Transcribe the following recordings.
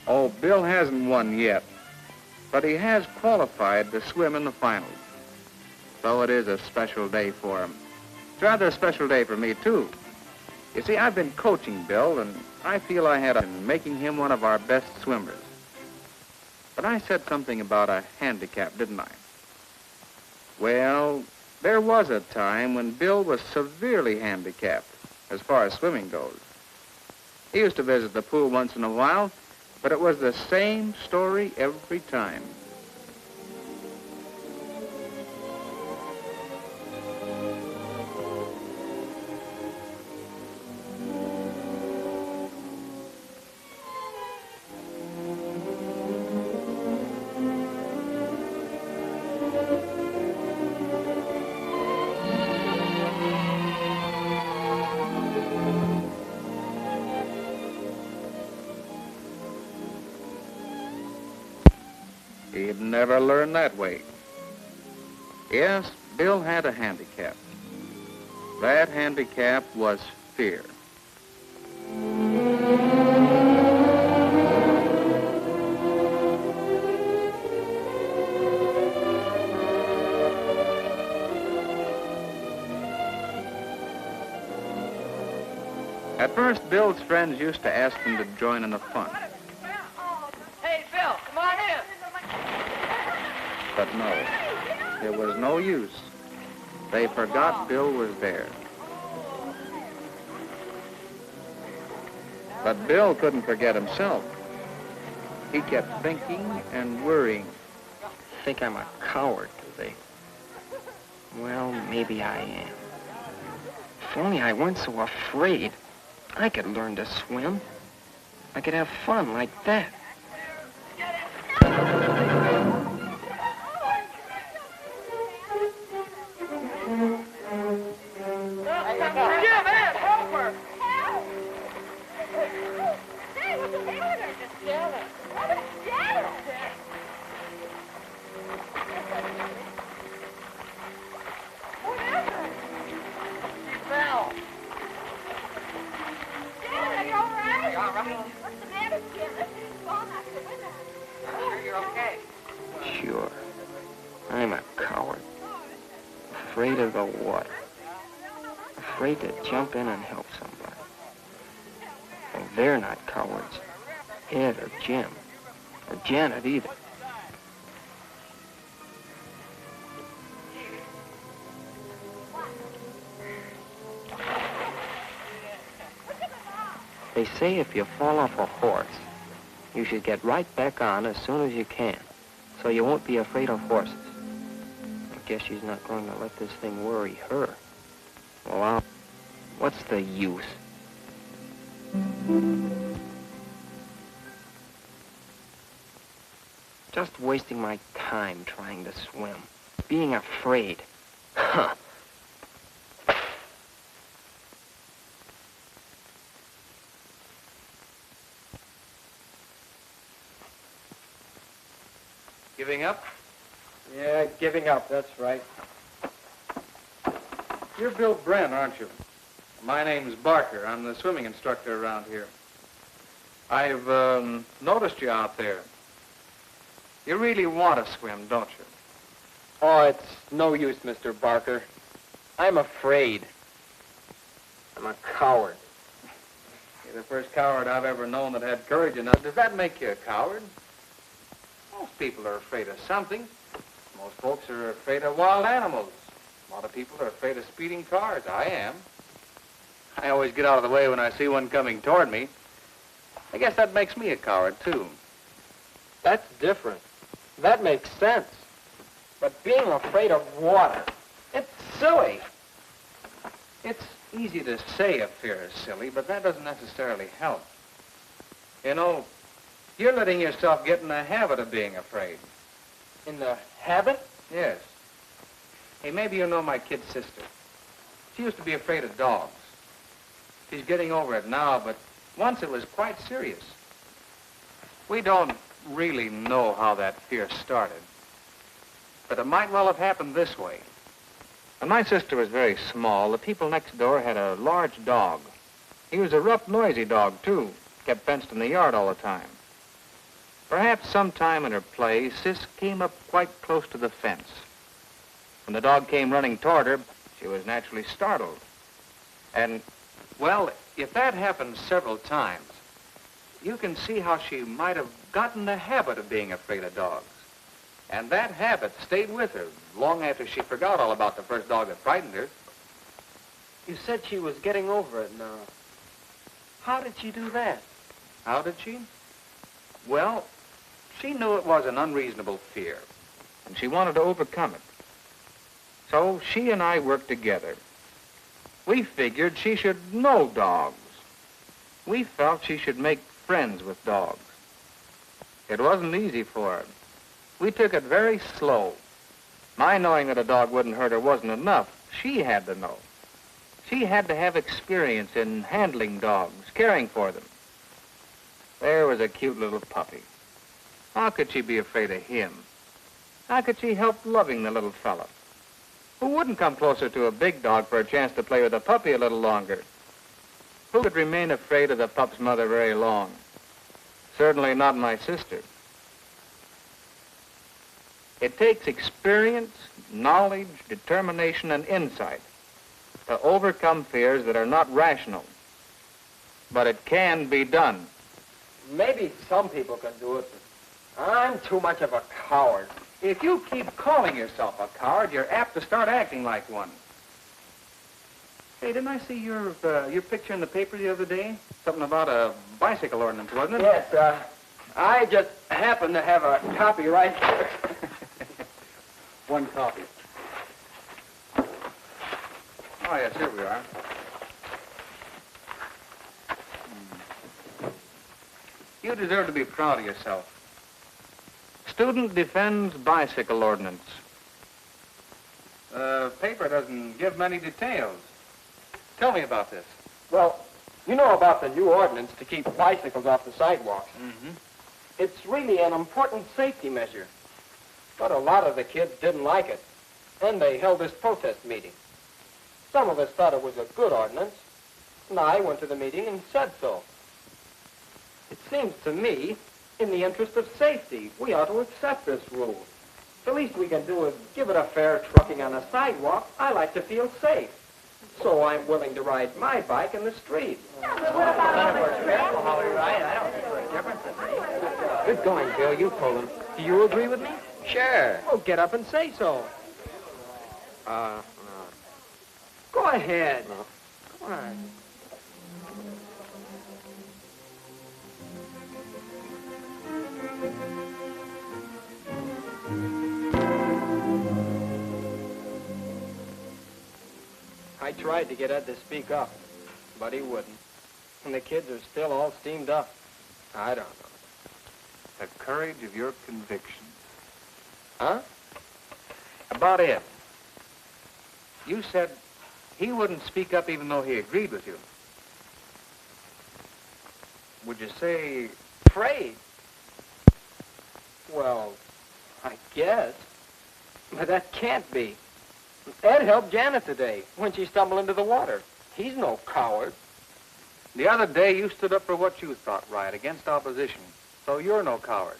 Oh, Bill hasn't won yet, but he has qualified to swim in the finals. So it is a special day for him. It's rather a special day for me, too. You see, I've been coaching Bill, and I feel I had in making him one of our best swimmers. But I said something about a handicap, didn't I? Well, there was a time when Bill was severely handicapped as far as swimming goes. He used to visit the pool once in a while, but it was the same story every time. He'd never learn that way. Yes, Bill had a handicap. That handicap was fear. At first, Bill's friends used to ask him to join in the fun. Hey, Phil, come on in. But no, there was no use. They forgot Bill was there. But Bill couldn't forget himself. He kept thinking and worrying. Think I'm a coward, do they? Well, maybe I am. If only I weren't so afraid, I could learn to swim. I could have fun like that. Sure. I'm a coward. Afraid of the water. Afraid to jump in and help somebody. And they're not cowards. Ed or Jim. Or Janet either. They say if you fall off a horse, you should get right back on as soon as you can, so you won't be afraid of horses. I guess she's not going to let this thing worry her. Well, what's the use? Just wasting my time trying to swim. Being afraid. Huh. Giving up? Yeah, giving up, that's right. You're Bill Brent, aren't you? My name's Barker. I'm the swimming instructor around here. I've noticed you out there. You really want to swim, don't you? Oh, it's no use, Mr. Barker. I'm afraid. I'm a coward. You're the first coward I've ever known that had courage enough. Does that make you a coward? Most people are afraid of something. Most folks are afraid of wild animals. A lot of people are afraid of speeding cars. I am. I always get out of the way when I see one coming toward me. I guess that makes me a coward, too. That's different. That makes sense. But being afraid of water, it's silly. It's easy to say a fear is silly, but that doesn't necessarily help. You know, you're letting yourself get in the habit of being afraid. In the habit? Yes. Hey, maybe you know my kid sister. She used to be afraid of dogs. She's getting over it now, but once it was quite serious. We don't really know how that fear started, but it might well have happened this way. When my sister was very small, the people next door had a large dog. He was a rough, noisy dog, too. Kept fenced in the yard all the time. Perhaps sometime in her play, Sis came up quite close to the fence. When the dog came running toward her, she was naturally startled. And, well, if that happened several times, you can see how she might have gotten the habit of being afraid of dogs. And that habit stayed with her long after she forgot all about the first dog that frightened her. You said she was getting over it now. How did she do that? How did she? Well, she knew it was an unreasonable fear, and she wanted to overcome it. So she and I worked together. We figured she should know dogs. We felt she should make friends with dogs. It wasn't easy for her. We took it very slow. My knowing that a dog wouldn't hurt her wasn't enough. She had to know. She had to have experience in handling dogs, caring for them. There was a cute little puppy. How could she be afraid of him? How could she help loving the little fella? Who wouldn't come closer to a big dog for a chance to play with a puppy a little longer? Who could remain afraid of the pup's mother very long? Certainly not my sister. It takes experience, knowledge, determination, and insight to overcome fears that are not rational. But it can be done. Maybe some people can do it, but I'm too much of a coward. If you keep calling yourself a coward, you're apt to start acting like one. Hey, didn't I see your picture in the paper the other day? Something about a bicycle ordinance, wasn't it? Yes, I just happen to have a copy right here. One copy. Oh, yes, here we are. You deserve to be proud of yourself. Student defends bicycle ordinance. The paper doesn't give many details. Tell me about this. Well, you know about the new ordinance to keep bicycles off the sidewalks. Mm-hmm. It's really an important safety measure. But a lot of the kids didn't like it, and they held this protest meeting. Some of us thought it was a good ordinance, and I went to the meeting and said so. It seems to me, in the interest of safety, we ought to accept this rule. The least we can do is give it a fair trucking on a sidewalk. I like to feel safe. So I'm willing to ride my bike in the street. Good going, Bill. You told him. Do you agree with me? Sure. Oh, get up and say so. No. Go ahead. No. Come on. I tried to get Ed to speak up, but he wouldn't. And the kids are still all steamed up. I don't know. The courage of your conviction. Huh? About Ed. You said he wouldn't speak up even though he agreed with you. Would you say... Afraid? Well, I guess. But that can't be. Ed helped Janet today when she stumbled into the water. He's no coward. The other day you stood up for what you thought right against opposition, so you're no coward.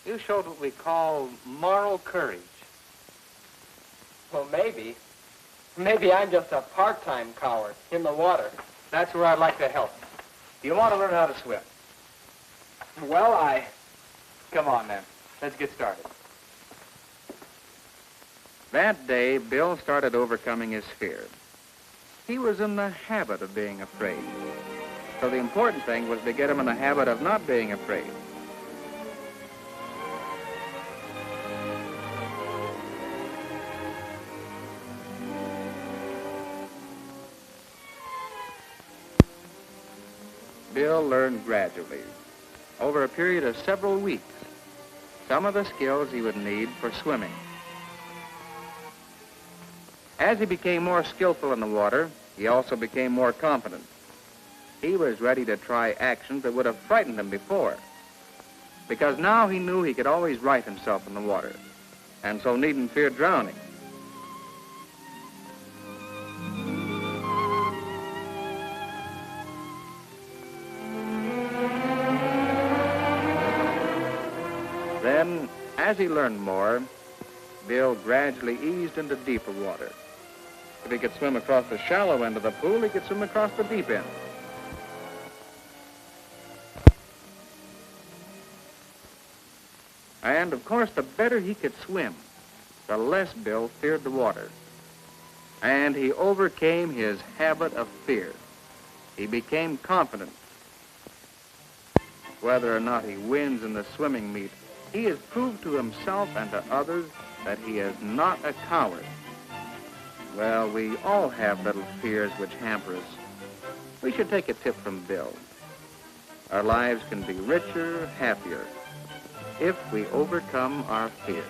You showed what we call moral courage. Well, maybe. Maybe I'm just a part-time coward in the water. That's where I'd like to help. You want to learn how to swim? Well, Come on, then. Let's get started. That day, Bill started overcoming his fear. He was in the habit of being afraid. So the important thing was to get him in the habit of not being afraid. Bill learned gradually, over a period of several weeks, some of the skills he would need for swimming. As he became more skillful in the water, he also became more confident. He was ready to try actions that would have frightened him before, because now he knew he could always right himself in the water, and so needn't fear drowning. As he learned more, Bill gradually eased into deeper water. If he could swim across the shallow end of the pool, he could swim across the deep end. And, of course, the better he could swim, the less Bill feared the water. And he overcame his habit of fear. He became confident. Whether or not he wins in the swimming meet, he has proved to himself and to others that he is not a coward. Well, we all have little fears which hamper us. We should take a tip from Bill. Our lives can be richer, happier, if we overcome our fears.